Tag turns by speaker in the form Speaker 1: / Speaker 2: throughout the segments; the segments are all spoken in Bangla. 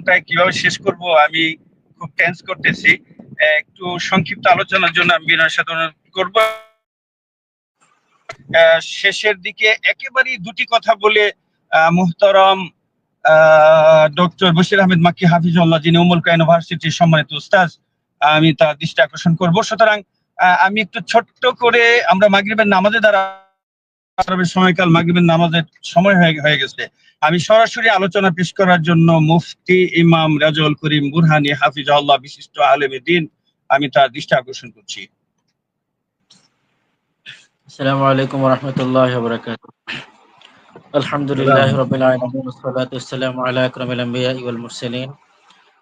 Speaker 1: আলোচনাটা কিভাবে শেষ করব আমি খুব টেন্স করতেছি। একটু সংক্ষিপ্ত আলোচনার জন্য আমি বিনয়ের সাথে অনুরোধ করব। শেষের দিকে একেবারেই দুটি কথা বলে মুহতারাম ডক্টর বশির আহমেদ মাক্কি হাফিজুল্লাহ, যিনি উমুল কুরা ইউনিভার্সিটির সম্মানিত উস্তাদ, আমি তার দৃষ্টি আকর্ষণ করব। সুতরাং আমি একটু ছোট্ট করে, আমরা মাগরিবের নামাজে দ্বারা সময়কাল মাগরিবের নামাজের সময় হয়ে গেছে, আমি সরাসরি আলোচনা পেশ করার জন্য মুফতি ইমাম রাজউল করিম বুরহানি হাফিজাহুল্লাহ, বিশিষ্ট আলেমে দ্বীন, আমি তার দৃষ্টি আকর্ষণ করছি।
Speaker 2: আসসালামু আলাইকুম ওয়া রাহমাতুল্লাহি ওয়া বারাকাতুহু। আলহামদুলিল্লাহি রাব্বিল আলামিন ওয়াসসালাতু ওয়াসসালামু আলা আকরামিল আমবিয়াই ওয়াল মুরসালিন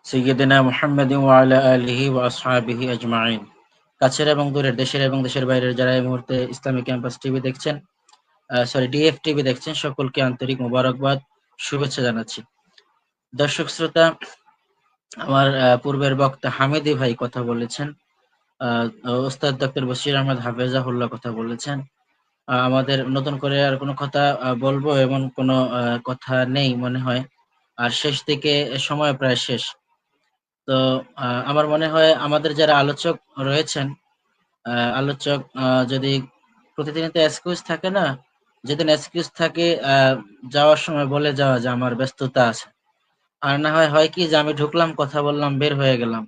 Speaker 2: সাইয়্যিদিনা মুহাম্মাদিন ওয়া আলা আলিহি ওয়া আসহাবিহি আজমাইন। কাছের এবং দূরের, দেশের এবং দেশের বাইরের যারা এই মুহূর্তে ইসলামিক ক্যাম্পাস টিভি দেখছেন, ডিএফ টিভি দেখছেন, সকলকে আন্তরিক মোবারকবাদ, শুভেচ্ছা জানাচ্ছি। দর্শক শ্রোতা, আমার পূর্বের বক্তা হামিদি ভাই কথা বলেছেন, ওস্তাদ ডক্টর বশির আহমদ হাফেজাহুল্লাহ কথা বলেছেন। আমাদের নতুন করে আর কোনো কথা বলবো এমন কোনো কথা নেই মনে হয়। আর শেষ দিকে সময় প্রায় শেষ। তো আমার মনে হয় আমাদের যারা আলোচক রয়েছেন, আলোচক যদি প্রতিদিনই তো এক্সকিউজ থাকে না, যেদিন এক্সকিউজ থাকে যাওয়ার সময় বলে যাওয়া যে আমার ব্যস্ততা আছে। আর না হয় কি যে আমি ঢুকলাম, কথা বললাম, বের হয়ে গেলাম,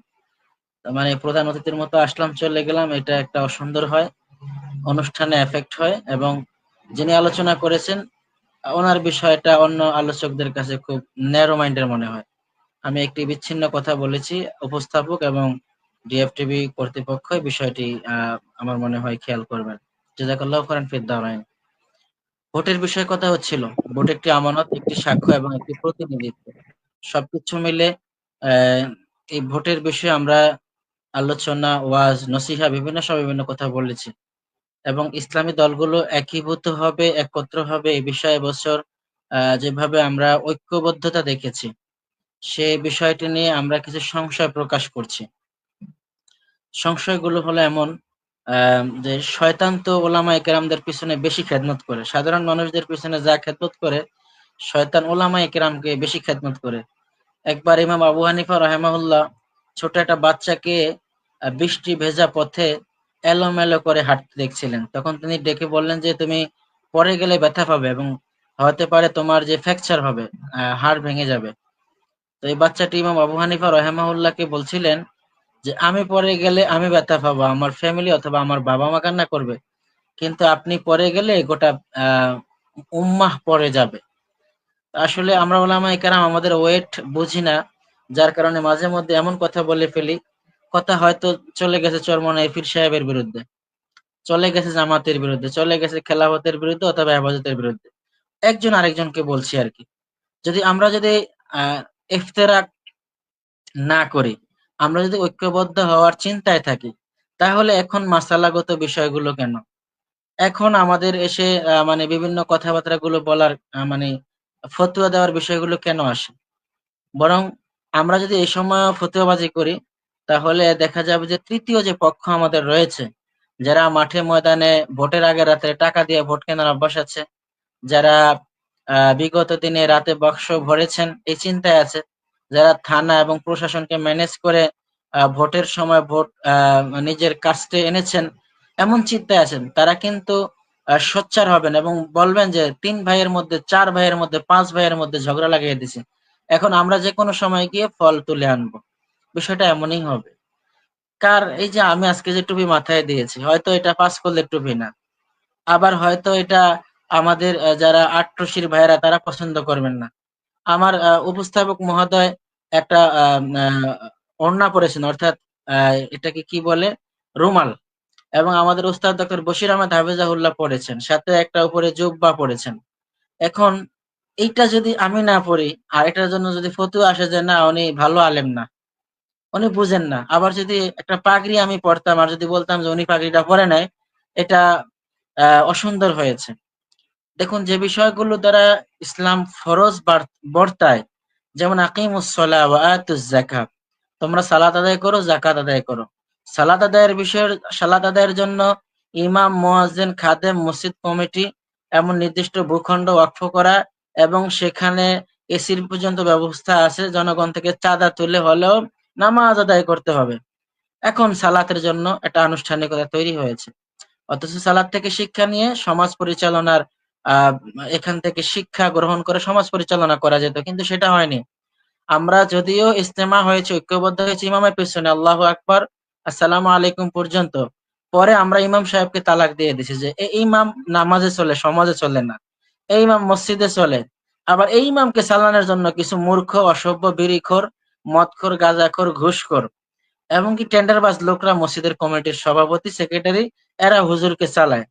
Speaker 2: মানে প্রধান অতিথির মতো আসলাম, চলে গেলাম, এটা একটা অসুন্দর হয়, অনুষ্ঠানে এফেক্ট হয়, এবং যিনি আলোচনা করেছেন ওনার বিষয়টা অন্য আলোচকদের কাছে খুব ন্যারো মাইন্ডের মনে হয়। আমি একটি বিচ্ছিন্ন কথা বলেছি, উপস্থাপক এবং ডিএফটিভি কর্তৃপক্ষ বিষয়টি আমার মনে হয় খেয়াল করবেন। জাযাকাল্লাহু খাইরান ফিদ দারাইন। ভোটের বিষয়ে কথা হচ্ছিল। ভোট একটি আমানত, একটি সাক্ষ্য এবং একটি প্রতিনিধিত্ব, সবকিছু মিলে আহ, এই ভোটের বিষয়ে আমরা আলোচনা, ওয়াজ, নসিহা, বিভিন্ন সময় বিভিন্ন কথা বলেছি, এবং ইসলামী দলগুলো একীভূত হবে, একত্র হবে এই বিষয়ে বছর যেভাবে আমরা ঐক্যবদ্ধতা দেখেছি, সে বিষয়টি নিয়ে আমরা কিছু সংশয় প্রকাশ করছি। সংশয়গুলো হলো এমন যে শয়তান তো ওলামায়ে কেরামদের পিছনে বেশি খেদমত করে, সাধারণ মানুষদের পিছনে যা খেদমত করে শয়তান ওলামায়ে কেরামকে বেশি খেদমত করে। একবার ইমাম আবু হানিফা রাহিমাহুল্লাহ ছোট একটা বাচ্চাকে বৃষ্টি ভেজা পথে এলোমেলো করে হাঁটতে দেখছিলেন। তখন তিনি ডেকে বললেন যে তুমি পরে গেলে ব্যথা পাবে এবং হতে পারে তোমার যে ফ্র্যাকচার হবে, হাড় ভেঙে যাবে। তো এই বাচ্চাটি ইমাম আবু হানিফা রাহিমাহুল্লাহকে বলছিলেন যে আমি পরে গেলে আমি ব্যথা পাবো, আমার ফ্যামিলি অথবা আমার বাবা মা কান্না করবে, কিন্তু আপনি পরে গেলে গোটা আহ উম্মাহ পরে যাবে। আসলে আমরা ওলামায়ে কেরাম আমাদের ওয়েট বুঝি না, যার কারণে মাঝে মধ্যে এমন কথা বলে ফেলি, কথা হয়তো চলে গেছে চরমনাই পীর সাহেবের বিরুদ্ধে, চলে গেছে জামাতের বিরুদ্ধে, চলে গেছে খেলাফতের বিরুদ্ধে অথবা হেফাজতের বিরুদ্ধে, একজন আরেকজনকে বলছি আর কি। আমরা যদি ইফতেরাক না করি, আমরা যদি ঐক্যবদ্ধ হওয়ার চিন্তায় থাকি, তাহলে এখন মাসালাগত বিষয়গুলো কেন, এখন আমাদের এসে মানে বিভিন্ন কথাবার্তা গুলো বলার মানে ফতুয়া দেওয়ার বিষয়গুলো কেন আসে? বরং আমরা যদি এই সময় ফতুয়াবাজি করি, তাহলে দেখা যাবে যে তৃতীয় যে পক্ষ আমাদের রয়েছে, যারা মাঠে ময়দানে ভোটের আগে রাতে টাকা দিয়ে ভোট কেনার অভ্যাস আছে, যারা বিগত দিনে রাতে বাক্স ভরেছেন এই চিন্তায় আছে, যারা থানা এবং প্রশাসনকে ম্যানেজ করে ভোটের সময় ভোট নিজের কাস্টে এনেছেন এমন চিন্তায় আছেন, তারা কিন্তু সোচ্চার হবেন এবং বলবেন যে ৩ ভাইয়ের মধ্যে, ৪ ভাইয়ের মধ্যে, 5 ভাইয়ের মধ্যে ঝগড়া লাগিয়ে দিছে, এখন আমরা যে কোনো সময় গিয়ে ফল তুলে আনবো। বিষয়টা এমনই হবে। এই যে আমি আজকে যে টুপি মাথায় দিয়েছি, হয়তো এটা পাঁচ কল্যের টুপি না, আবার হয়তো এটা আমাদের যারা আট্রসির ভাইয়েরা তারা পছন্দ করবেন না। আমার উপস্থাপক মহোদয় একটা ওড়না পরেছেন, অর্থাৎ এটাকে কি বলে, রুমাল, এবং আমাদের উস্তাদ ডক্টর বশির আহমদ হাফেজাহুল্লাহ পড়েছেন, সাথে একটা উপরে জুব্বা পড়েছেন। এখন এইটা যদি আমি না পড়ি আর এটার জন্য যদি ফতুয়া আসে যে না উনি ভালো আলেম না, উনি বুঝেন না, আবার যদি একটা পাগড়ি আমি পড়তাম আর যদি বলতাম যে উনি পাগড়িটা পরে নাই, এটা অসুন্দর হয়েছে। দেখুন, যে বিষয়গুলো দ্বারা ইসলাম ফরজ বর্তায়, যেমন আকিমুস সালাহ ওয়া আতুজ যাকাত, তোমরা সালাত আদায় করো, যাকাত আদায় করো। সালাত আদায়ের জন্য ইমাম, মুয়াজ্জিন, খাদেম, মসজিদ কমিটি এমন নির্দিষ্ট ভূখণ্ড ওয়াকফ করা এবং সেখানে এসির পর্যন্ত ব্যবস্থা আছে, জনগণ থেকে চাঁদা তুলে হলেও নামাজ আদায় করতে হবে। এখন সালাতের জন্য একটা আনুষ্ঠানিকতা তৈরি হয়েছে, অথচ সালাত থেকে শিক্ষা নিয়ে সমাজ পরিচালনার আহ এখান থেকে শিক্ষা গ্রহণ করে সমাজ পরিচালনা করা যেত, কিন্তু সেটা হয়নি। আমরা যদিও ইজতেমা হয়েছে, ঐক্যবদ্ধ হয়েছে ইমামের পেছনে আল্লাহু আকবার আসসালামু আলাইকুম পর্যন্ত, পরে আমরা ইমাম সাহেবকে তালাক দিয়ে দিছি যে এই ইমাম নামাজে চলে, সমাজে চলে না, এই ইমাম মসজিদে চলে। আবার এই ইমামকে চালানোর জন্য কিছু মূর্খ, অসভ্য, বিড়িখোর, মদখোর, গাঁজাখোর, ঘুষখোর এমনকি টেন্ডারবাজ লোকরা মসজিদের কমিটির সভাপতি, সেক্রেটারি, এরা হুজুরকে চালায়।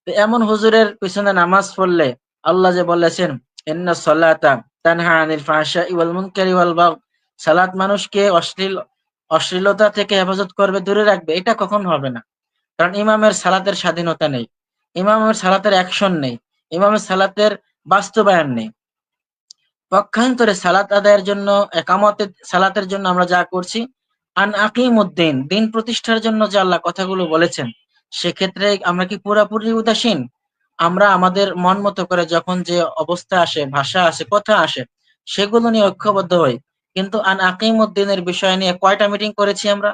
Speaker 2: তো এমন হুজুরের পিছনে নামাজ পড়লে আল্লাহ যে বলেছেন ইন্না সলাতা তানহা আনিল ফাহশাই ওয়াল মুনকারি ওয়াল বাগয়, সালাত মানুষকে অশ্লীলতা থেকে হেফাজত করবে, দূরে রাখবে, এটা কখন হবে না। কারণ ইমামের সালাতের স্বাধীনতা নেই, ইমামের সালাতের অ্যাকশন নেই, ইমামের সালাতের বাস্তবায়ন নেই। পক্ষান্তরে সালাত আদায়ের জন্য, একামতের সালাতের জন্য আমরা যা করছি, আন আকিমুদ্দিন, দিন প্রতিষ্ঠার জন্য যে আল্লাহ কথাগুলো বলেছেন, সেক্ষেত্রে আমরা কি পুরাপুরি উদাসীন? আমরা আমাদের মন মতো করে যখন যে অবস্থা আসে, ভাষা আসে, কথা আসে, সেগুলো নিয়ে ঐক্যবদ্ধ হই, কিন্তু আন আকিমুদ্দিনের বিষয় নিয়ে কয়টা মিটিং করেছি আমরা?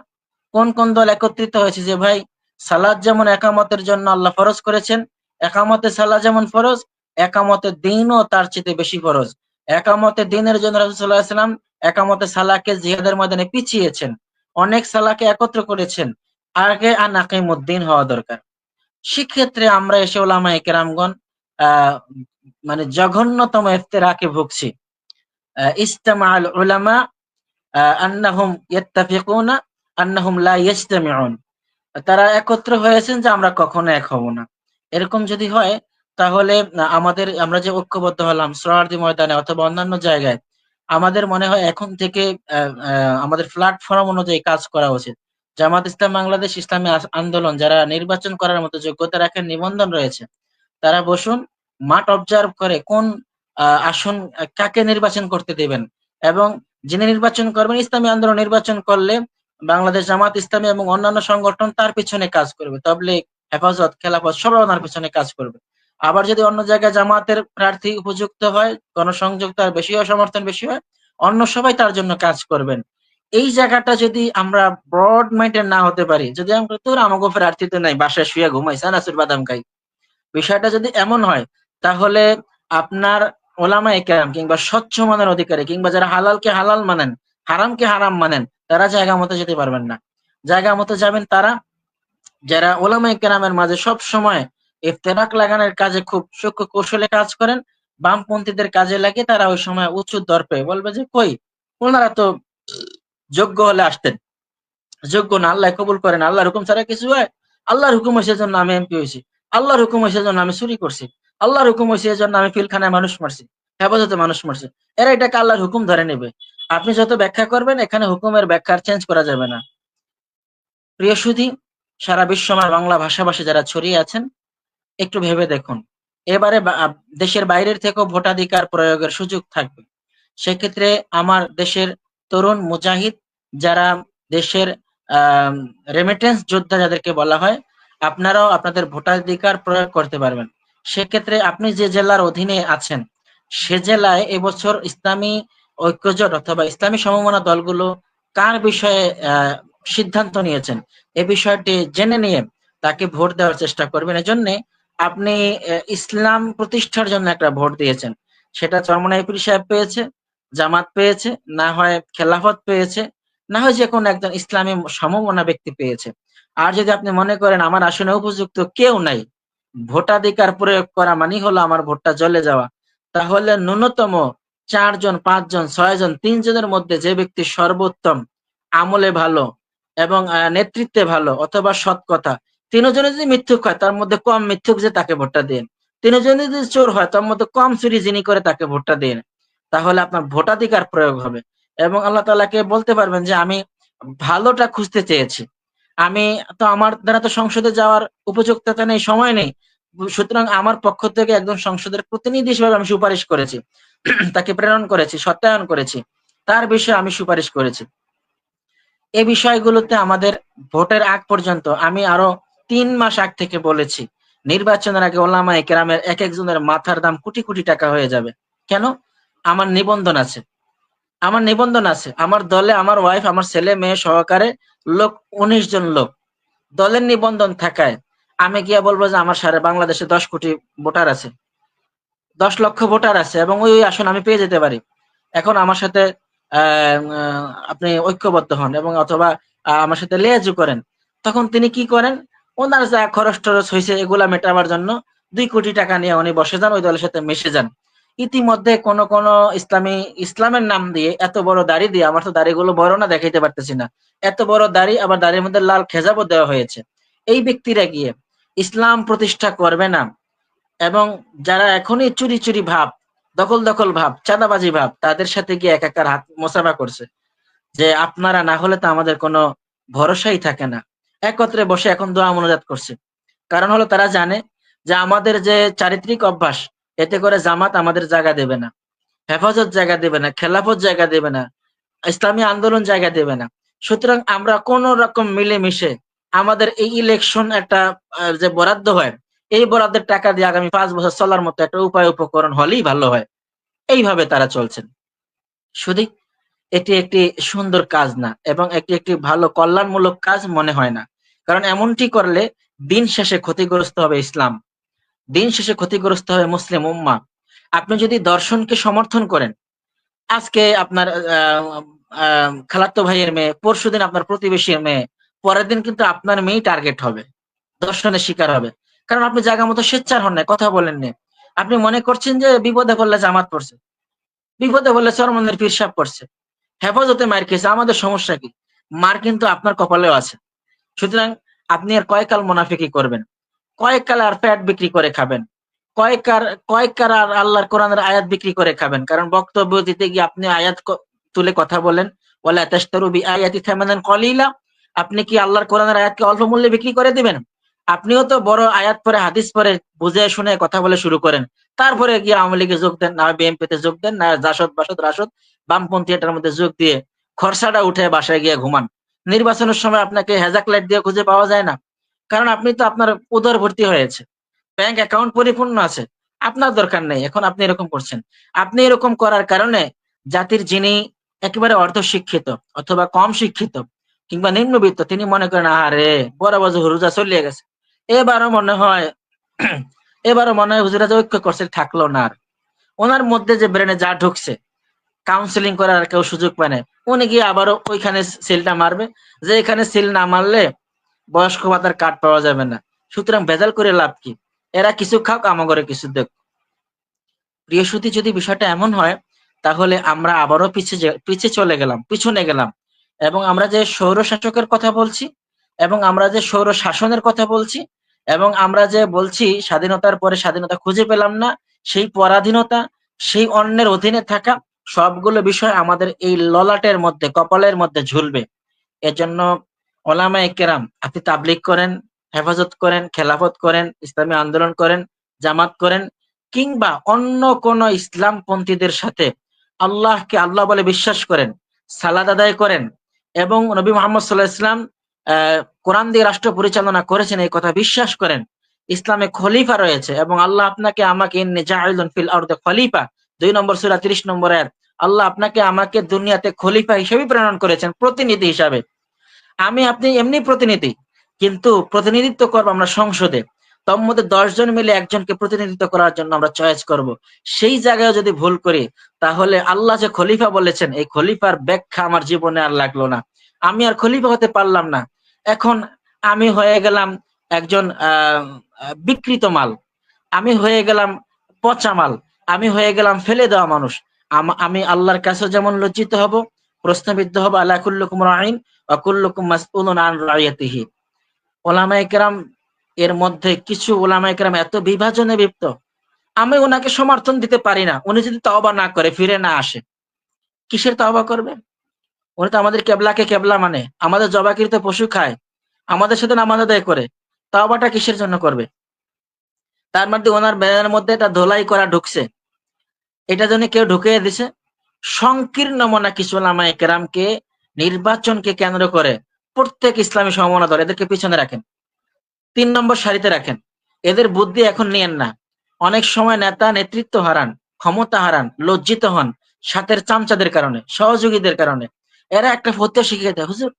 Speaker 2: কোন কোন দল একত্রিত হয়েছে যে ভাই সালাত যেমন একামতের জন্য আল্লাহ ফরজ করেছেন, একামতে সালাত যেমন ফরজ, একামতের দিনও তার চেয়ে বেশি ফরজ। একামতে দিনের জন্য রাসূল সাল্লাল্লাহু আলাইহি ওয়াসাল্লাম একামতে সালাকে জিহাদের ময়দানে পিছিয়েছেন, অনেক সালাকে একত্র করেছেন। আগে আন আকিমুদ্দিন হওয়া দরকার। সেক্ষেত্রে আমরা এসে ওলামায়ে কেরামগণ আহ মানে জঘন্যতম ইফতিরাকে ভুগছি। ইজতামাআল উলামা আন্নাহুম ইয়াত্তাফিকুনা আন্নাহুম লা ইয়াজতামিউন, তারা একত্র হয়েছেন যে আমরা কখনো এক হব না। এরকম যদি হয় তাহলে আমরা যে ঐক্যবদ্ধ হলাম সোহরাওয়ার্দী ময়দানে অথবা অন্যান্য জায়গায়, আমাদের মনে হয় এখন থেকে আমাদের প্ল্যাটফর্ম অনুযায়ী কাজ করা উচিত। জামাত ইসলাম বাংলাদেশ, ইসলামী আন্দোলন যারা নির্বাচন করার মতো যোগ্যতা রাখেন, নিবন্ধন রয়েছে, তারা বসুন, মাঠ অবজার্ভ করে কোন আসন কাকে নির্বাচন করতে দেবেন, এবং যিনি নির্বাচন করবেন, ইসলামী আন্দোলন নির্বাচন করলে বাংলাদেশ জামাত ইসলামী এবং অন্যান্য সংগঠন তার পিছনে কাজ করবে, তাবলীগ, হেফাজত, খেলাফত সবাই ওনার পিছনে কাজ করবে। আবার যদি অন্য জায়গায় জামাতের প্রার্থী উপযুক্ত হয়, গণসংযোগ তার বেশি হয়, সমর্থন বেশি হয়, অন্য সবাই তার জন্য কাজ করবেন। এই জায়গাটা যদি আমরা ব্রড মাইন্ডেড না হতে পারি, যদি আমরা তোর আমাকে প্রার্থী তো নাই, বাসায় শুয়ে ঘুমাই, সানাসুর বাদাম খাই, বিষয়টা যদি এমন হয়, তাহলে আপনার ওলামায়ে কেরাম কিংবা স্বচ্ছ মনের অধিকারী কিংবা যারা হালালকে হালাল মানেন, হারামকে হারাম মানেন, তারা জায়গা মতো যেতে পারবেন না। জায়গা মতো যাবেন তারা যারা ওলামায়ে কেরামের মাঝে সব সময় ইফতেরাক লাগানোর কাজে খুব সূক্ষ্ম কৌশলে কাজ করেন, বামপন্থীদের কাজে লাগে, তারা ওই সময় উঁচু দর পেয়ে বলবে যে কই, ওনারা তো যোগ্য হলে আসতেন, যোগ্য না, আল্লাহ কবুল করেন, আল্লাহর হুকুম ছাড়া কিছু হয়? আল্লাহর হুকুম হয়েছে জন্য আমি এমপি হয়েছি, আল্লাহর হুকুম হয়েছে জন্য আমি চুরি করছি, আল্লাহর হুকুম হয়েছে জন্য আমি পিলখানায় মানুষ মারছি, হেফাজতে মানুষ মারছি, এরা এটাকে আল্লাহর হুকুম ধরে নেবে। আপনি যত ব্যাখ্যা করবেন, এখানে হুকুমের ব্যাখ্যার চেঞ্জ করা যাবে না। প্রিয় সুধী, সারা বিশ্বময় বাংলা ভাষাভাষী যারা ছড়িয়ে আছেন, একটু ভেবে দেখুন, এবারে দেশের বাইরের থেকেও ভোটাধিকার প্রয়োগের সুযোগ থাকবে। সেক্ষেত্রে আমার দেশের তরুণ মুজাহিদ যারা দেশের রেমিটেন্স যোদ্ধা যাদেরকে বলা হয়, আপনারাও আপনাদের ভোটাধিকার প্রয়োগ করতে পারবেন। সেক্ষেত্রে আপনি যে জেলার অধীনে আছেন, সে জেলায় এবছর ইসলামী ঐক্যজোট অথবা ইসলামী সমমনা দলগুলো কার বিষয়ে সিদ্ধান্ত নিয়েছেন, এ বিষয়টি জেনে নিয়ে তাকে ভোট দেওয়ার চেষ্টা করবেন। এজন্য আপনি ইসলাম প্রতিষ্ঠার জন্য একটা ভোট দিয়েছেন, সেটা চরমনাই পীর সাহেব পেয়েছে, জামাত পেয়েছে, না হয় খেলাফত পেয়েছে, না হয় যে কোনো একজন ইসলামী সমমনা ব্যক্তি পেয়েছে। আর যদি আপনি মনে করেন আমার আসনে উপযুক্ত কেউ নাই, ভোটাধিকার প্রয়োগ করা মানে হলো আমার ভোটটা জ্বলে যাওয়া, তাহলে ন্যূনতম 4 জন, 5 জন, 6 জন, 3 জনের মধ্যে যে ব্যক্তি সর্বোত্তম, আমলে ভালো এবং নেতৃত্বে ভালো অথবা সৎ কথা, 3 জনে যদি মিথ্যুক হয়, তার মধ্যে কম মিথ্যুক যে তাকে ভোটটা দিন, 3 জনে যদি চোর হয়, তার মধ্যে কম চুরি যিনি করে তাকে ভোটটা দিন, তাহলে আপনার ভোটাধিকার প্রয়োগ হবে এবং আল্লাহ তাআলাকে বলতে পারবেন যে আমি ভালোটা খুঁজতে চেয়েছি, আমি তো আমার দ্বারা তো সংসদে যাওয়ার উপযুক্ততা নেই, সময় নেই, সুতরাং আমার পক্ষ থেকে একজন সংসদের প্রতিনিধি হিসেবে আমি সুপারিশ করেছি, তাকে প্রেরণ করেছি, সত্যায়ন করেছি, তার বিষয়ে আমি সুপারিশ করেছি। এই বিষয়গুলোতে আমাদের ভোটের আগ পর্যন্ত আমি আরো 3 মাস আগ থেকে বলেছি, নির্বাচনের আগে ওলামায়ে কেরামের এক একজনের মাথার দাম কোটি কোটি টাকা হয়ে যাবে। কেন? আমার নিবন্ধন আছে, আমার দলে আমার ওয়াইফ, আমার ছেলে মেয়ে সহকারে লোক 19 জন লোক। দলের নিবন্ধন থাকায় আমি গিয়া বলবো যে আমার সারা বাংলাদেশে 10 কোটি ভোটার আছে, 10 লক্ষ ভোটার আছে এবং ওই আসন আমি পেয়ে যেতে পারি। এখন আমার সাথে আপনি ঐক্যবদ্ধ হন এবং অথবা আমার সাথে লেয়াজু করেন। তখন তিনি কি করেন, ওনার যা খরচ টরচ হয়েছে এগুলা মেটাবার জন্য 2 কোটি টাকা নিয়ে উনি বসে যান, ওই দলের সাথে মিশে যান। ইতিমধ্যে কোন কোন ইসলামের নাম দিয়ে এত বড় দাড়ি দিয়ে, আমার তো দাড়িগুলো বড় না দেখাইতে পারতেছি না, এত বড় দাড়ি, আবার দাড়ির মধ্যে লাল খেজাবও দেওয়া হয়েছে। এই ব্যক্তিরা গিয়ে ইসলাম প্রতিষ্ঠা করবে না এবং যারা এখনই চুরি চুরি ভাব, দখল দখল ভাব, চাঁদাবাজি ভাব, তাদের সাথে গিয়ে একাকার হাত মোসাফা করছে যে আপনারা না হলে তো আমাদের কোনো ভরসাই থাকে না। একত্রে বসে এখন দোয়া মোনাজাত করছে। কারণ হলো তারা জানে যে আমাদের যে চারিত্রিক অভ্যাস, এতে করে জামাত আমাদের জায়গা দেবে না, হেফাজত জায়গা দেবে না, খেলাফত জায়গা দেবে না, ইসলামী আন্দোলন জায়গা দেবে না। সুতরাং আমরা কোন রকম মিলেমিশে আমাদের এই ইলেকশন একটা যে বরাদ্দ হয়, এই বরাদ্দের টাকা দিয়ে আগামী 5 বছর চলার মতো একটা উপায় উপকরণ হলেই ভালো হয়। এইভাবে তারা চলছেন। শুধু এটি একটি সুন্দর কাজ না এবং এটি একটি ভালো কল্যাণমূলক কাজ মনে হয় না। কারণ এমনটি করলে দিন শেষে ক্ষতিগ্রস্ত হবে ইসলাম, দিন শেষে ক্ষতিগ্রস্ত হবে মুসলিম উম্মাহ। আপনি যদি দর্শনকে সমর্থন করেন, আজকে আপনার খালাতো ভাইয়ের মেয়ে, পরশুদিন আপনার প্রতিবেশীর মেয়ে, পরের দিন কিন্তু আপনার মেয়েই টার্গেট হবে, দর্শনের শিকার হবে। কারণ আপনি জায়গা মতো সোচ্চার হন না, কথা বলেননি। আপনি মনে করছেন যে বিপদে পড়লে জামাত পড়ছে, বিপদে পড়লে চরমনের পীর সাহেব পড়ছে, হেফাজতে মার খেয়েছে, আমাদের সমস্যা কি? মার কিন্তু আপনার কপালেও আছে। সুতরাং আপনি আর কয়কাল মুনাফিকি করবেন, কয়কাল আর প্যাট বিক্রি করে খাবেন, কয়কার আর আল্লাহর কোরআনের আয়াত বিক্রি করে খাবেন? কারণ বক্তব্য দিতে গিয়ে আপনি আয়াত তুলে কথা বলেন, ওয়ালা তাশতারু বিআয়াতি থামানান কলিলা। আপনি কি আল্লাহর কোরআনের আয়াতকে অল্প মূল্যে বিক্রি করে দিবেন? আপনিও তো বড় আয়াত পরে হাদিস পরে বুঝে শুনে কথা বলে শুরু করেন, তারপরে গিয়ে আওয়ামী লীগে যোগ দেন, না বিএনপিতে যোগ দেন, না জাসদ বাসদ রাসদ বামপন্থী এটার মধ্যে যোগ দিয়ে খরচাটা উঠে বাসায় গিয়ে ঘুমান। নির্বাচনের সময় আপনাকে হেজাক লাইট দিয়ে খুঁজে পাওয়া যায় না, কারণ আপনি তো আপনার উদর ভর্তি হয়েছে, ব্যাংক অ্যাকাউন্ট পরিপূর্ণ আছে, আপনার দরকার নেই। এখন আপনি এরকম করছেন। আপনি এরকম করার কারণে জাতির যিনি একেবারে অর্ধশিক্ষিত অথবা কম শিক্ষিত কিংবা নিম্নবিত্ত, তিনি মনে করেন আরে বড় বাজু হুরুজা চলিয়ে গেছে, এবারও মনে হয় হুজুরা যে ঐক্য করছে থাকলো না আর। ওনার মধ্যে যে ব্রেনে যা ঢুকছে, কাউন্সিলিং করার আর কেউ সুযোগ পায় না, উনি গিয়ে আবারও ওইখানে সিলটা মারবে, যে এখানে সিল না মারলে বয়স্ক ভাতার কার্ড পাওয়া যাবে না। সুতরাং ভেজাল করে লাভ কি? এরা কিছু খাক, আমাগরে কিছু দেখ। প্রিয় সুধী, যদি বিষয়টা এমন হয় তাহলে আমরা আবারও পিছনে গেলাম এবং আমরা যে সৌর শাসকের কথা বলছি এবং আমরা যে সৌর শাসনের কথা বলছি এবং আমরা যে বলছি স্বাধীনতার পরে স্বাধীনতা খুঁজে পেলাম না, সেই পরাধীনতা, সেই অন্যের অধীনে থাকা, সবগুলো বিষয় আমাদের এই ললাটের মধ্যে, কপালের মধ্যে ঝুলবে। এজন্য ওলামায়ে কেরাম, আপনি তাবলীগ করেন, হেফাজত করেন, খেলাফত করেন, ইসলামী আন্দোলন করেন, জামাত করেন, কিংবা অন্য কোন ইসলামপন্থীদের সাথে আল্লাহকে আল্লাহ বলে বিশ্বাস করেন, সালাত আদায় করেন এবং নবী মুহাম্মদ সাল্লাল্লাহু আলাইহি ওয়াসাল্লাম কোরআন দিয়ে রাষ্ট্র পরিচালনা করেছেন এই কথা বিশ্বাস করেন, ইসলামে খলিফা রয়েছে এবং আল্লাহ আপনাকে আমাকে ইন্নী জাইলুন ফিল আরদি খলিফা, 2 নম্বর সূরা 30 নম্বর আয়াত, আল্লাহ আপনাকে আমাকে দুনিয়াতে খলিফা হিসেবে প্রেরণ করেছেন, প্রতিনিধি হিসাবে। আমি আপনি এমনি প্রতিনিধি, কিন্তু প্রতিনিধিত্ব করবো আমরা সংসদে, তোর মধ্যে 10 জন মিলে একজনকে প্রতিনিধিত্ব করার জন্য আমরা চয়েস করব। সেই জায়গায় যদি ভুল করি তাহলে আল্লাহ যে খলিফা বলেছেন, এই খলিফার ব্যাখ্যা আমার জীবনে আর লাগলো না, আমি আর খলিফা হতে পারলাম না। এখন আমি হয়ে গেলাম একজন বিকৃত মাল, আমি হয়ে গেলাম পচা মাল, আমি হয়ে গেলাম ফেলে দেওয়া মানুষ। আমি আল্লাহর কাছে যেমন লজ্জিত হব, প্রশ্নবিদ্ধ হব, আলা কুল্লুকুম রাঈন ওয়া কুল্লুকুম মাসউলুন আন রাইয়াতিহি। ওলামায়ে কেরাম এর মধ্যে কিছু ওলামায়ে কেরাম এত বিভাজনে লিপ্ত, আমি ওনাকে সমর্থন দিতে পারি না। উনি যদি তওবা না করে, ফিরে না আসে, কিসের তওবা করবে? উনি তো আমাদের কেবলাকে কেবলা মানে, আমাদের জবাকৃত পশু খায়, আমাদের সাথে নামাজ আদায় করে, তওবাটা কিসের জন্য করবে? তার মধ্যে ওনার ব্যানের মধ্যে এটা ধোলাই করা ঢুকছে, এটা জন্য কেউ ঢুকিয়ে দিছে। সংকীর্ণ মনা কিছু ওলামায়ে কেরামকে নির্বাচনকে কেন্দ্র করে প্রত্যেক ইসলামী সমমনা দল এদেরকে পিছনে রাখেন, 3 নম্বর সারিতে রাখেন। এদের বুদ্ধি এখন নিয়েন না। অনেক সময় নেতা নেতৃত্ব হারান, ক্ষমতা হারান, লজ্জিত হন সাথের চামচাদের কারণে, সহযোগীদের কারণে। এরা একটা ফতোয়া শিখিয়ে দেয়, হুজুর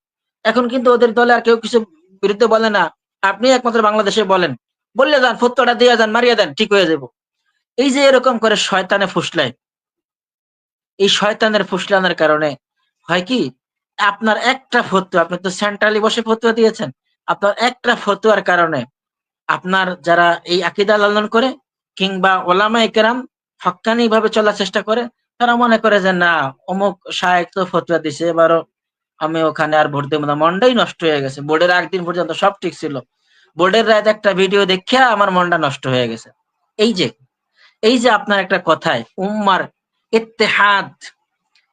Speaker 2: এখন কিন্তু ওদের দলে আর কেউ কিছু বিরুদ্ধে বলে না, আপনি একমাত্র বাংলাদেশে বলেন, বললে যান, ফতোয়াটা দিয়ে যান, মারিয়ে দেন, ঠিক হয়ে যাব। এই যে এরকম করে শয়তানে ফুসলায়, এই শয়তানের ফুসলানোর কারণে হয় কি, আপনার একটা ফতোয়া, আপনি তো সেন্ট্রালি বসে ফতোয়া দিয়েছেন, আপনার একটা ফতোয়ার কারণে আপনার যারা এই আকীদা লালন করে কিংবা ওলামায়ে কেরাম হক্কানি ভাবে চলার চেষ্টা করে, তারা মনে করে যে না, অমুক শায়েখ তো ফতোয়া দিছে, এবারও আমি ওখানে আর ভোট দেবো না, মনটাই নষ্ট হয়ে গেছে। বোর্ডের একদিন পর্যন্ত সব ঠিক ছিল, বোর্ডের রাত একটা ভিডিও দেখিয়া আমার মনটা নষ্ট হয়ে গেছে। এই যে এই যে আপনার একটা কথায় উম্মার ইত্তেহাদ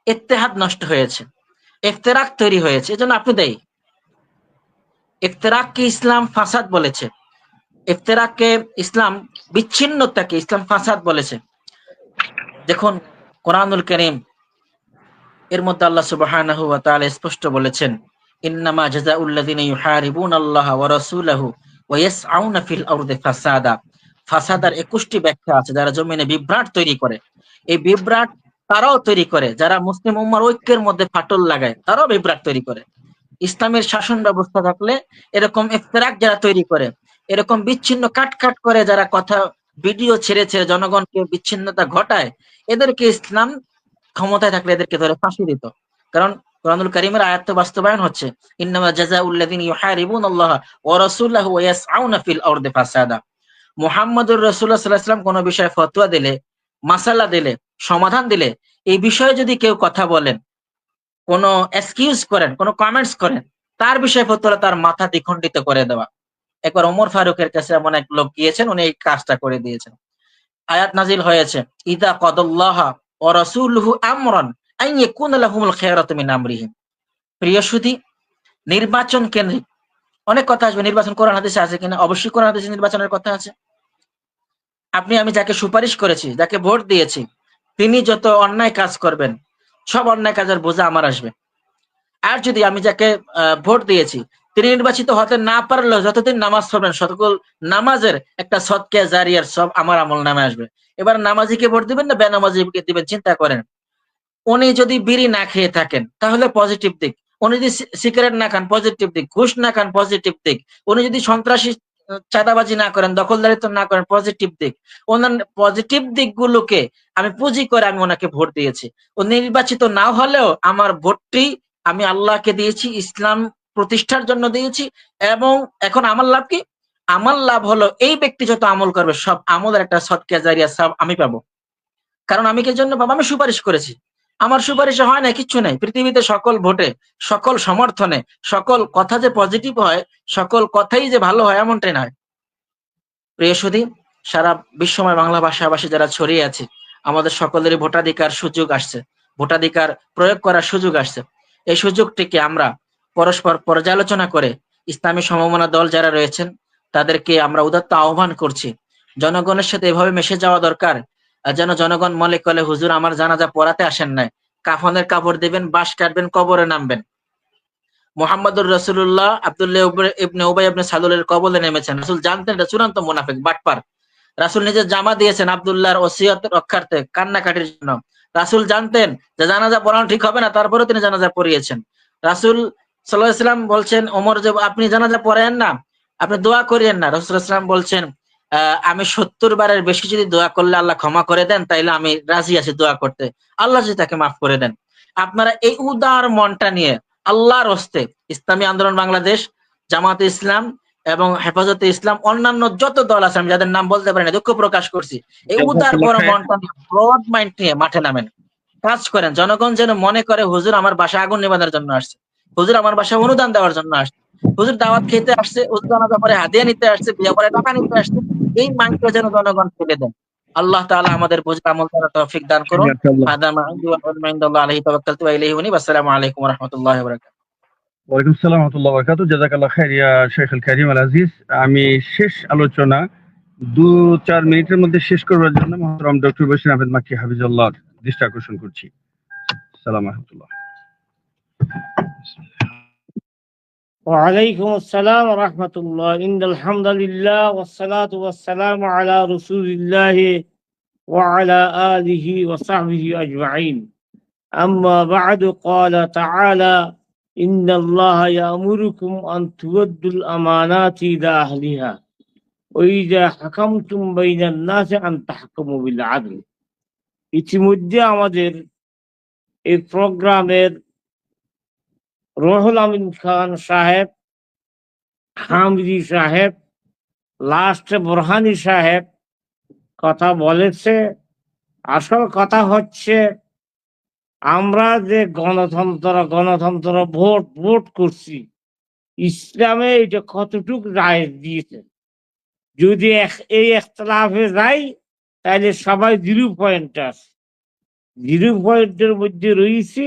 Speaker 2: ইত্তেহাদ নষ্ট হয়েছে, ইফতেরাক তৈরি হয়েছে, এজন্য আপনি দেই। ইফতেরাককে ইসলাম ফাসাদ বলেছে, ইফতেরাককে ইসলাম, বিচ্ছিন্নতাকে ইসলাম ফাসাদ বলেছে। দেখুন কোরআনুল কারীম এর মধ্যে আল্লাহ সুবহানাহু ওয়া তাআলা স্পষ্ট বলেছেন, ইন্নামা জাযাউল লাযিনা ইউহারিবুনাল্লাহা ওয়া রাসূলাহু ওয়া ইয়াসআউনা ফিল আরদি ফাসাদা। ফাসাদার 21টি ব্যাখ্যা আছে। যারা জমিনে বিভ্রাট তৈরি করে, এই বিভ্রাট তারাও তৈরি করে, যারা মুসলিম উম্মার ঐক্যের মধ্যে ফাটল লাগায় তারাও বিভ্রাট তৈরি করে। ইসলামের শাসন ব্যবস্থা থাকলে এরকম ইফতিরাক যারা তৈরি করে, এরকম বিচ্ছিন্ন কাট করে যারা কথা ভিডিও ছেড়ে ছেড়ে জনগণকে বিচ্ছিন্নতা ঘটায়, এদেরকে ইসলাম ক্ষমতায় থাকলে এদেরকে ধরে ফাঁসি দিত। কারণ কোরআনুল কারীমের আয়াত তো বাস্তবায়ন হচ্ছে, ইন্নামা জাযাউল লাযিনা ইউহারিবুনাল্লাহা ওয়া রাসূলাহু ওয়া ইয়াসআউনা ফিল আরদি ফাসাদা। মুহাম্মদুর রাসূলুল্লাহ সাল্লাল্লাহু আলাইহি ওয়াসাল্লাম কোনো বিষয়ে ফতোয়া দিলে, মাসালা দিলে, সমাধান দিলে, এই বিষয়ে যদি কেউ কথা বলেন, কোন এক্সকিউজ করেন, কোন কমেন্টস করেন, তার বিষয়ে ফতোয়া তার মাথা দ্বিখণ্ডিত করে দেওয়া। একবার ওমর ফারুকের কাছে এমন এক লোক গিয়েছেন, উনি এই কাজটা করে দিয়েছেন। আয়াত নাজিল হয়েছে, ইদা কদাল্লাহা ওয়া রাসূলুহু আমরান আন ইয়াকুনা লাহুমুল খায়রাতু মিন আমরিহিম। প্রিয় সুধী, নির্বাচন কেন্দ্রিক অনেক কথা আসবে। নির্বাচন কোরআন হাদিসে আছে কিনা? অবশ্যই কোরআন হাদিসে নির্বাচনের কথা আছে। আপনি আমি যাকে সুপারিশ করেছি, যাকে ভোট দিয়েছি, তিনি যত অন্যায় কাজ করবেন, সব অন্যায় কাজের বোঝা আমার আসবে। আর যদি আমি যাকে ভোট দিয়েছি, তিনি নির্বাচিত হতে না পারলেও যতদিন নামাজ পড়বেন, সকল নামাজের একটা সদকা জারিয়ার সব আমার আমল নামে আসবে। এবার নামাজিকে ভোট দিবেন না বেনামাজিকে দিবেন, চিন্তা করেন। উনি যদি বিড়ি না খেয়ে থাকেন তাহলে পজিটিভ দিক, উনি যদি সিগারেট না খান পজিটিভ দিক, ঘুষ না খান পজিটিভ দিক, উনি যদি সন্ত্রাসী চাঁদাবাজি না করেন, দখলদারিত্ব না করেন পজিটিভ দিক। ওনার পজিটিভ দিকগুলোকে আমি পুঁজি করে আমি ওনাকে ভোট দিয়েছি। ও নির্বাচিত না হলেও আমার ভোটটি আমি আল্লাহকে দিয়েছি, ইসলাম প্রতিষ্ঠার জন্য দিয়েছি। এবং এখন আমার লাভ কি? আমার লাভ হলো এই ব্যক্তি যত আমল করবে সব আমলের একটা সদকা জারিয়া সব আমি পাবো। কারণ আমি কি জন্য পাবো? আমি সুপারিশ করেছি। আমার সুপারিশে হয় না কিচ্ছু নাই। পৃথিবীতে সকল ভোটে, সকল সমর্থনে, সকল কথা যে পজিটিভ হয়, সকল কথাই যে ভালো হয় এমনটাই নয়। প্রিয় সুধী, সারা বিশ্বময় বাংলা ভাষাভাষী যারা ছড়িয়ে আছে, আমাদের সকলেরই ভোটাধিকার সুযোগ আসছে, ভোটাধিকার প্রয়োগ করার সুযোগ আসছে। এই সুযোগটিকে আমরা পরস্পর পর্যালোচনা করে ইসলামী সমমনা দল যারা রয়েছেন তাদেরকে আমরা উদাত্ত আহ্বান করছি, জনগণের সাথে এভাবে মিশে যাওয়া দরকার যেন জনগণ মনে করে হুজুর আমার জানাজা পড়াতে আসেন নাই, কাফনের কাপড় দিবেন, বাঁশ কাটবেন, কবরে নামবেন। মুহাম্মদুর রাসূলুল্লাহ আব্দুল্লাহ ইবনে উবাই ইবনে সালুলের কবলে নেমেছেন। রাসূল জানতেন এটা চূড়ান্ত মুনাফিক, বাটপার। রাসূল নিজে জামা দিয়েছেন আব্দুল্লাহর ওসিয়ত রক্ষার্থে, কান্নাকাটির জন্য। রাসূল জানতেন যে জানাজা পড়ানো ঠিক হবে না, তারপরেও তিনি জানাজা পড়িয়েছেন। রাসূল সাল্লাল্লাহু আলাইহি ওয়াসাল্লাম বলছেন ওমর যে আপনি জানাজা পড়েন না, আপনি দোয়া করেন না। রাসূল সাল্লাল্লাহু আলাইহি ওয়াসাল্লাম বলছেন আমি 70 বারের বেশি যদি দোয়া করলে আল্লাহ ক্ষমা করে দেন, তাইলে আমি রাজি আছি দোয়া করতে, আল্লাহ যদি তাকে মাফ করে দেন। আপনারা এই উদার মনটা নিয়ে আল্লাহর হস্তে ইসলামী আন্দোলন বাংলাদেশ, জামাতে ইসলাম এবং হেফাজতে ইসলাম, অন্যান্য যত দল আছে আমি যাদের নাম বলতে পারি না, দুঃখ প্রকাশ করছি, এই উদার বড় মনটা নিয়ে, ব্রড মাইন্ড নিয়ে মাঠে নামেন, কাজ করেন। জনগণ যেন মনে করে হুজুর আমার বাসায় আগুন নিবানোর জন্য আসছে, হুজুর আমার বাসায় অনুদান দেওয়ার জন্য আসছে, হুজুর দাওয়াত খেতে আসছে, হুজুর জানাজা পরে হাদিয়া নিতে আসছে, বিয়ে করে টাকা নিতে আসছে। এই মাইন্ডটা যেন জনগণ ফেলে দেন। আল্লাহ তাআলা আমাদের বুঝে আমল করার তৌফিক দান করুন। হাদা মা ইনদি ওয়া ইলমু ইনদাল্লাহ আলাইহি তাওয়াক্কালতু ওয়া ইলাইহি উনীব। আসসালামু আলাইকুম ওয়া রাহমাতুল্লাহি ওয়া বারাকাতুহু।
Speaker 1: ওয়ালাইকুম আসসালাম ওয়া রাহমাতুল্লাহি ওয়া বারাকাতুহু। জাযাকাল্লাহ খাইর ইয়া শাইখুল কারীম আল আজিজ। আমি শেষ আলোচনা 2-4 মিনিটের মধ্যে শেষ করবার জন্য মুহতারাম ডক্টর বশির আহমেদ মাক্কি হাফিজাল্লাহর দৃষ্টি আকর্ষণ করছি। আসসালামু আলাইকুম।
Speaker 3: وعليكم السلام ورحمة الله. إن الحمد لله والصلاة والسلام على رسول الله وعلى آله وصحبه أجمعين. أما بعد قال تعالى إن الله يأمركم أن تودوا الأمانات إلى أهلها وإذا حكمتم بين الناس أن تحكموا بالعدل. ইতিমধ্যে আমাদের এই প্রোগ্রামের রুহুল আমিন খান সাহেব, হামিদি সাহেব, লাস্টে বোরহানি সাহেব কথা বলেছে। আসল কথা হচ্ছে আমরা যে গণতন্ত্র ভোট করছি, ইসলামে এটা কতটুকু রায় দিয়েছে। যদি এই ইখতিলাফে যাই তাহলে সবাই 0 পয়েন্ট আছে। 0 পয়েন্টের মধ্যে রয়েছি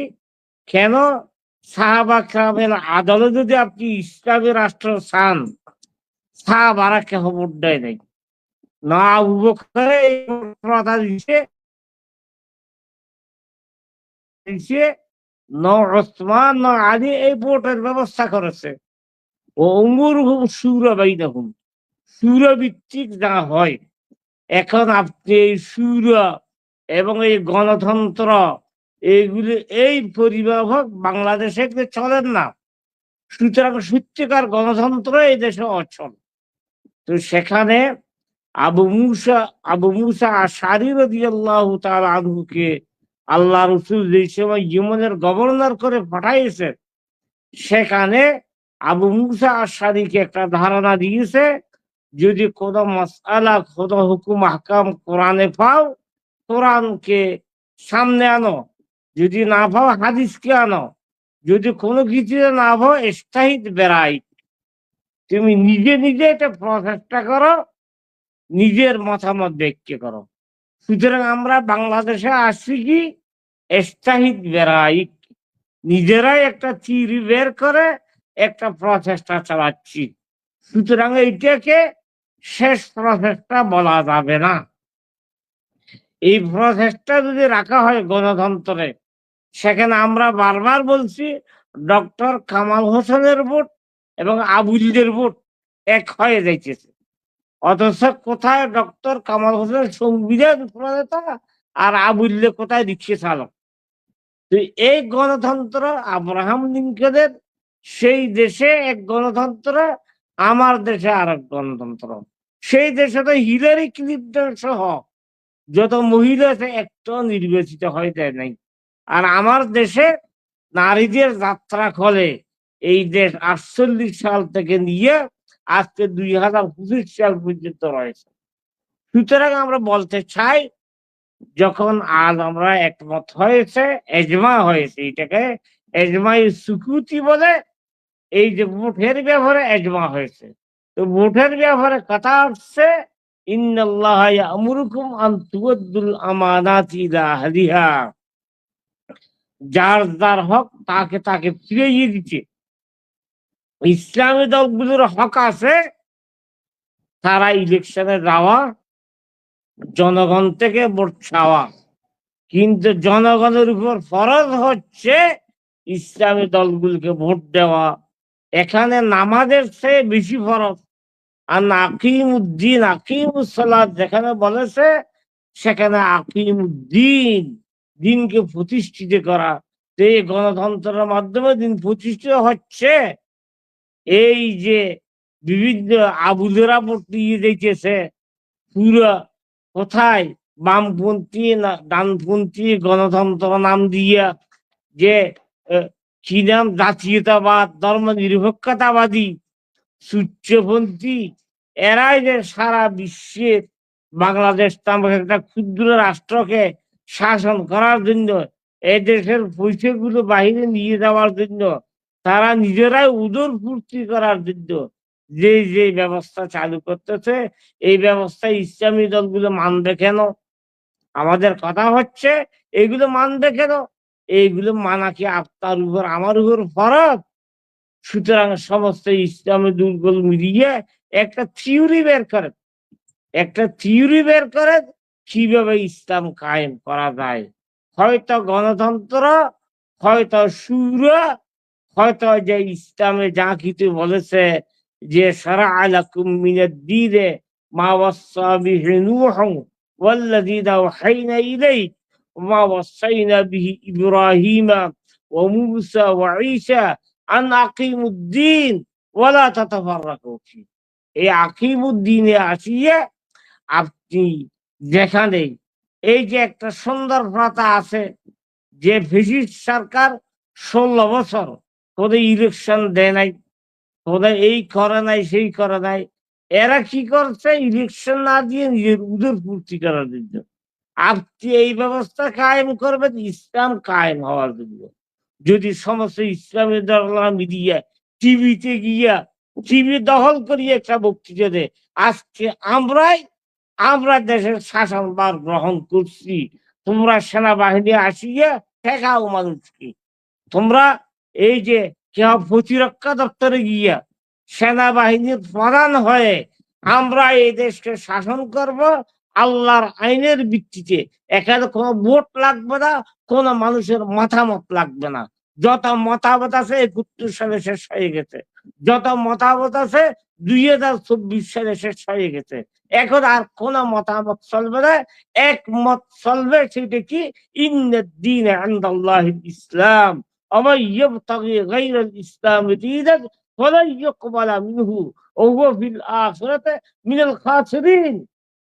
Speaker 3: কেন? সাহাবা কেরামের আদলে যদি আপনি ইসলামী রাষ্ট্র চান, সাহাবারা কেহ ভোট দেয় নাই। না আবু বকর এই প্রথা দিছে, না ওসমান, না আলী এই ভোটের ব্যবস্থা করেছে। ও উমর সুরা বাইনাহুম, সুরা ভিত্তিক যা হয়। এখন আপনি এই সুরা এবং এই গণতন্ত্র এইগুলি এই পরিমাণ বাংলাদেশে চলেন না। সুতরাং সত্যিকার গণতন্ত্র এই দেশে অচল। তো সেখানে আবু মুসা আশআরী রাদিয়াল্লাহু তাআলা আনহুকে আল্লাহ রাসূল যে সময় ইয়েমেনের গভর্নর করে পাঠাইছে, সেখানে আবু মুসা আশআরীকে একটা ধারণা দিয়েছে, যদি কোনো মাসআলা, কোনো হুকুম আহকাম কোরআনে পাও, কোরআনকে সামনে আনো, যদি না পাও হাদিসকে আনো, যদি কোনো কিছু না পাও ইজতিহাদ বেরাই, তুমি নিজে নিজে এটা প্রচেষ্টা করো, নিজের মতামত ব্যক্ত করো। সুতরাং আমরা বাংলাদেশে আসছি কি ইজতিহাদ বেরাই, নিজেরাই একটা থিওরি বের করে একটা প্রচেষ্টা চালাচ্ছি। সুতরাং এইটাকে শেষ প্রচেষ্টা বলা যাবে না। এই প্রচেষ্টা যদি রাখা হয় গণতন্ত্রে, সেখানে আমরা বারবার বলছি ডক্টর কামাল হোসেনের ভোট এবং আবুলদের ভোট এক হয়ে যাইতেছে। অথচ কোথায় ডক্টর কামাল হোসেন সংবিধান প্রণেতা আর আবুল্লে কোথায় রিক্সা চালক। তো এই গণতন্ত্র আব্রাহাম লিঙ্কনের সেই দেশে এক গণতন্ত্র, আমার দেশে আর এক গণতন্ত্র। সেই দেশে তো হিলারি ক্লিনটন সহ যত মহিলা আছে একটা নির্বাচিত হয়ে যায় নাই। আর আমার দেশে নারীদের যাত্রা খলে এই দেশ 48 সাল থেকে নিয়ে আজকে 2025 সাল পর্যন্ত রয়েছে। সুতরাং আমরা বলতে চাই, যখন আজ আমরা একমত হয়েছে, এজমা হয়েছে, এটাকে এজমাই সুকুতি বলে। এই যে ভোটের ব্যাপারে এজমা হয়েছে, তো ভোটের ব্যাপারে কথা আসছে ইন্নাল্লাহা ইয়া'মুরুকুম আন তু'আদ্দুল আমানাতি ইলা আহলিহা। যার যার হক তাকে তাকে ফিরিয়ে দিচ্ছে। ইসলামী দলগুলোর হক আছে তারা ইলেকশনে যাওয়া, জনগণ থেকে ভোট চাওয়া, কিন্তু জনগণের উপর ফরজ হচ্ছে ইসলামী দলগুলোকে ভোট দেওয়া। এখানে নামাজের চেয়ে বেশি ফরজ। আর আকিমুদ্দিন, আকিমুসসালাত যেখানে বলেছে, সেখানে আকিমুদ্দিন, দিনকে প্রতিষ্ঠিত করা। এই গণতন্ত্রের মাধ্যমে দিন প্রতিষ্ঠিত হচ্ছে। এই যে বিভিন্ন আবুলেরা ভোট দিয়ে দিতেছে, পুরো কোথায় বামপন্থী না ডানপন্থী গণতন্ত্র নাম দিয়া, যে কি নাম, জাতীয়তাবাদ, ধর্ম নিরপেক্ষতাবাদী, সূর্যপন্থী, এরাই যে সারা বিশ্বের বাংলাদেশ নামক একটা ক্ষুদ্র রাষ্ট্রকে শাসন করার জন্য, এই দেশের পয়সাগুলো বাহিরে নিয়ে যাওয়ার জন্য, তারা নিজেরাই উদর পূর্তি করার জন্য যে যে ব্যবস্থা চালু করতেছে, এই ব্যবস্থা ইসলামী দলগুলো মানবে কেন? আমাদের কথা হচ্ছে এইগুলো মানবে কেন? এইগুলো মানা কি আপনার উপর আমার উপর ফরজ? সুতরাং সমস্ত ইসলামী দুর্বল মিলিয়ে একটা থিওরি বের করেন, একটা থিওরি বের করেন কিভাবে ইসলাম কায়েম করা যায়। হয়তো গণতন্ত্র, হয়তো সুরা, হয়তো যে ইসলামে যা কিছু বলেছে যে শারা'a লাকুম মিনাদ দীনে মা ওয়াসসা বিহি নূহু والذين أوحينا إليك وما وصينا به إبراهيم وموسى وعيسى أن أقيموا الدين ولا تتفرقوا فيه এই আকিমুদ্দিনে আসিয়া আপনি যেখানে এই যে একটা সুন্দর প্রথা আছে যে ব্রিটিশ সরকার 16 বছর কোনো ইলেকশন দেয় নাই, কোনো এই করে নাই সেই করে নাই, এরা কি করছে ইলেকশন না দিয়ে নিজের উদর পূর্তি করার জন্য। আপনি এই ব্যবস্থা কায়েম করবেন ইসলাম কায়েম হওয়ার জন্য। যদি সমস্ত ইসলামী দল মিডিয়া টিভিতে গিয়া টিভি দখল করিয়ে একটা বক্তৃতা দেয় আজকে আমরা দেশের শাসনভার গ্রহণ করছি, তোমরা সেনাবাহিনী আসিয়া ঠেকাও মানুষকে, তোমরা এই যে কেউ প্রতিরক্ষা দপ্তরে গিয়া সেনাবাহিনীর প্রধান হয়ে আমরা এই দেশকে শাসন করব আল্লাহর আইনের ভিত্তিতে। এখানে কোনো ভোট লাগবে না, কোনো মানুষের মতামত লাগবে না। যত মতামত আছে 71 সালে শেষ হয়ে গেছে, যত মতামত আছে 2024 সালে শেষ হয়ে গেছে। এখন আর কোন মতামত চলবে না, একমত চলবে। সেটা কি? ইন্নাদ দীন ইনদাল্লাহিল ইসলাম ওয়া ইয়াবতাগি গায়রাল ইসলাম দীনান ফালান ইউকবালা মিনহু ওয়া হুয়া ফিল আখিরাতি মিনাল খাসিরিন।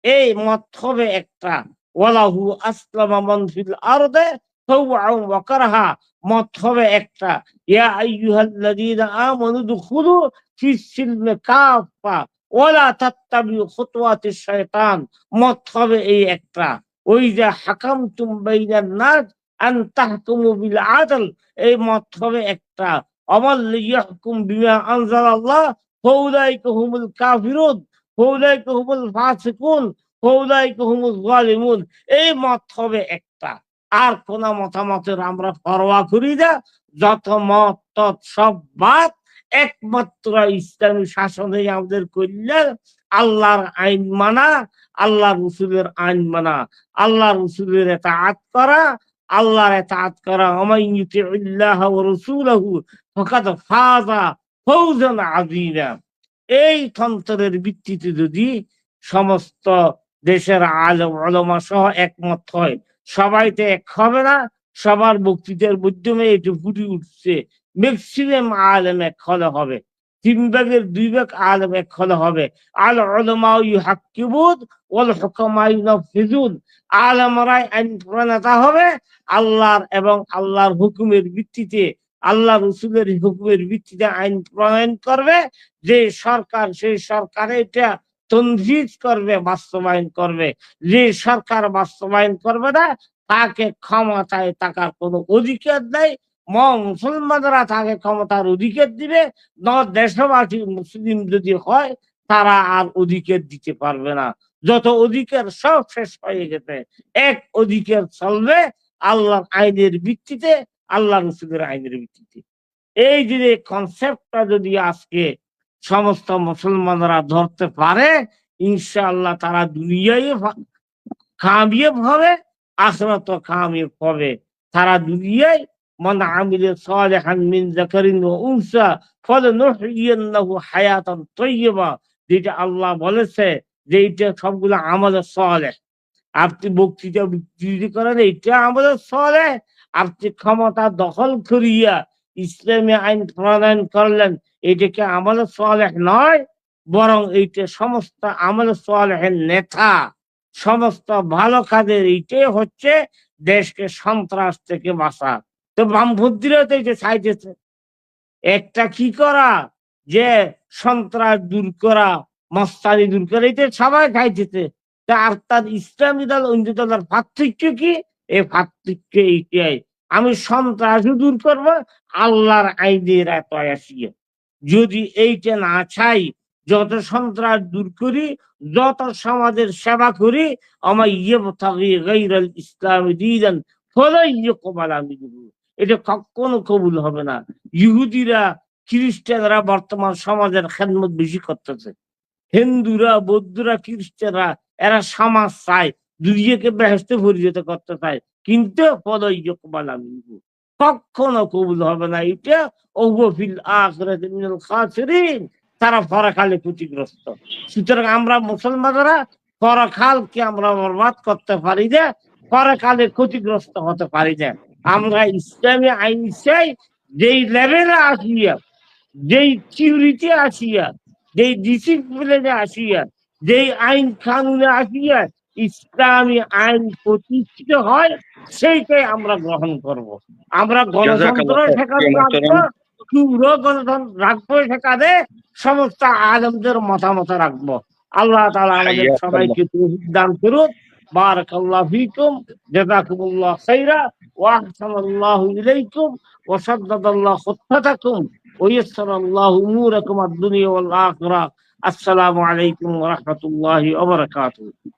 Speaker 3: এই মত হবে একটা, ওয়ালাহু আসলামা মান ফিল আরদে তাওআন ওয়া কারহা। মত হবে একটা, ইয়া আইয়ুহাল্লাযীনা আমানু দুখুলু ফিস সিলমি কাফা ওয়ালা তাত্তাবিউ খুতুওয়াতিশ শায়তান। মত হবে এই একটা, ওই যে হাকামতুম বাইনান নাস আন তাহকুমু বিল আদল। এই মত হবে একটা, আমাল ইয়াহকুম বিমা আনজালাল্লাহ ফাউলাইকা হুমুল কাফিরুন ফাউলাইকা হুমুল ফাসিকুন ফাউলাইকা হুমুজ জালিমুন। এই মত হবে একটা। আর কোন মতামতের আমরা পরোয়া করি না, যত মত তত সব বাদ। একমাত্র ইসলামী শাসনে আমাদের কল্যাণ, আল্লাহর আইন মানা, আল্লাহ রসুলের আইন মানা, আল্লাহ রসুলের ইতাআত করা, আল্লাহর ইতাআত করা। ওমান ইউতিইল্লাহ ওয়া রাসূলাহু ফাকাদ ফাযা ফাওজান আযীমা। এই তন্ত্রের ভিত্তিতে যদি সমস্ত দেশের আলেম উলামা সহ একমত হয়, সবাই তো এক হবে না, সবার বক্তৃতার মাধ্যমে এটি ফুটে উঠছে। ম্যাক্সিমাম আলেম এক হলে হবে, 3 ভাগের 2 ভাগ আলেম এক হলে হবে। আল উলামা ইউহাক্কিমুন ওয়াল হুকামা ইউনাফিযুন। আলেমরাই আইন প্রণেতা হবে আল্লাহর এবং আল্লাহর হুকুমের ভিত্তিতে, আল্লাহ রসুলের হুকুমের ভিত্তিতে আইন প্রণয়ন করবে। যে সরকার, সেই সরকার এটা তনফিজ করবে, বাস্তবায়ন করবে। যে সরকার বাস্তবায়ন করবে না তাকে ক্ষমতায় থাকার কোনো অধিকার নেই। মুসলমানরা তাকে ক্ষমতার অধিকার দিবে না, দেশবাসী মুসলিম যদি হয় তারা আর অধিকার দিতে পারবে না। যত অধিকার সব শেষ হয়ে গেছে, এক অধিকার চলবে আল্লাহর আইনের ভিত্তিতে, আল্লাহ রসুলের আইনের ভিত্তিতে। এই যে কনসেপ্টটা যদি আজকে সমস্ত মুসলমানরা ধরতে পারে, ইনশাআল্লাহ তারা দুনিয়ায় কামিয়াব হবে, আখিরাতে কামিয়াব হবে। তারা দুনিয়ায় মান আমিলা সালিহান মিন যাকারিন ওয়া উনসা ফালানুহইয়ান্নাহু হায়াতান তাইয়্যিবা। যেটা আল্লাহ বলেছে যে এটা সবগুলো আমাদের সালেহ। আপনি বক্তৃতা বিক্রি করেন, এটা আমাদের সালেহ। আপনি ক্ষমতা দখল করিয়া ইসলামী আইন প্রণয়ন করলেন, এটাকে আমাদের সালেহ নয়, বরং এইটা সমস্ত আমাদের সালেহের নেতা। সমস্ত ভালো কাজের এইটাই হচ্ছে দেশকে সন্ত্রাস থেকে বাঁচা। তো বামপন্থীরা তো এটা চাইতেছে, একটা কি করা, যে সন্ত্রাস দূর করা, মস্তানি দূর করা, এটা সবাই চাইতেছে। আর তার ইসলামী দল অন্য দলের পার্থক্য কি? এই পার্থক্য এইটাই, আমি সন্ত্রাসও দূর করবো আল্লাহর আইনের এত আসিয়ে। যদি এইটা না চাই, যত সন্ত্রাস দূর করি, যত সমাজের সেবা করি, আমার ইয়াবতাগি গায়রাল ইসলাম দীনান ফালান ইউকবালা মিনহু। এটা কখনো কবুল হবে না। ইহুদিরা, খ্রিস্টানরা বর্তমান সমাজের খেদমত বেশি করতেছে। হিন্দুরা, বৌদ্ধরা, খ্রিস্টানরা এরা সমাজ চায়, দুনিয়াকে বেহেশতে পরিণত করতে চায়, কিন্তু ফালান ইউকবালা মিনহু কখনো কবুল হবে না। এটা ওয়া ফিল আখিরাতি মিনাল খাসিরিন, তারা পরকালে ক্ষতিগ্রস্ত। সুতরাং আমরা মুসলমানরা পরকালকে আমরা বরবাদ করতে পারি না, পরকালে ক্ষতিগ্রস্ত হতে পারি না। আমরা ইসলামী আইন চাই যেই লেভেলে আসিয়া, যেই থিওরিতে আসিয়া, যেই ডিসিপ্লিনে আসিয়া, যেই আইন কানুনে আসিয়া ইসলামী আইন প্রতিষ্ঠিত হয়, সেইটাই আমরা গ্রহণ করব। আমরা গণতন্ত্র
Speaker 1: জাযাকাল্লাহ খাইর,
Speaker 3: সেখানে
Speaker 1: প্রিয়
Speaker 3: রাখবো,
Speaker 1: মোহতারাম।
Speaker 3: তীব্র গণতন্ত্র রাখবো, সেখানে সমস্ত আলেমদের মতামত রাখবো। আল্লাহ তাআলা আমাদের
Speaker 1: হাইয়াকাল্লাহ।
Speaker 3: সবাইকে তৌফিক দান করুন। বারাকাল্লাহু ফীকুম, জাযাকুমুল্লাহ খাইরা, ওয়া আহসানাল্লাহু ইলাইকুম, ওয়া সাদ্দাদাল্লাহু খুত্তাতাকুম, ওয়া ইয়াসসারাল্লাহু উমুরাকুম আদ-দুনিয়া ওয়াল আখিরাহ। আসসালামু আলাইকুম ওয়া রাহমাতুল্লাহি ওয়া বারাকাতুহু।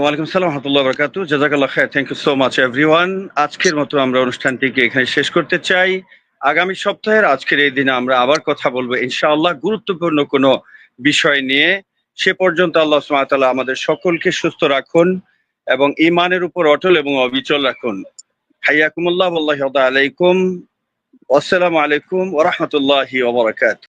Speaker 1: ওয়ালাইকুম আসসালাম ওয়া রাহমাতুল্লাহি ওয়া বারাকাতুহু। জাযাকাল্লাহ খাইর। Thank you so much everyone. আজকের মতো আমরা অনুষ্ঠানটিকে এখানে শেষ করতে চাই। আগামী সপ্তাহের আজকের এই দিনে আমরা আবার কথা বলবো ইনশাআল্লাহ গুরুত্বপূর্ণ কোনো বিষয় নিয়ে। সে পর্যন্ত আল্লাহ সুবহানাহু ওয়া তাআলা আমাদের সকলকে সুস্থ রাখুন এবং ঈমানের উপর অটল এবং অবিচল রাখুন। হাইয়াকুমুল্লাহ ওয়াল্লাহি ওয়া আলাইকুম। আসসালামু আলাইকুম ওয়া রাহমাতুল্লাহি ওয়া বারাকাতুহু।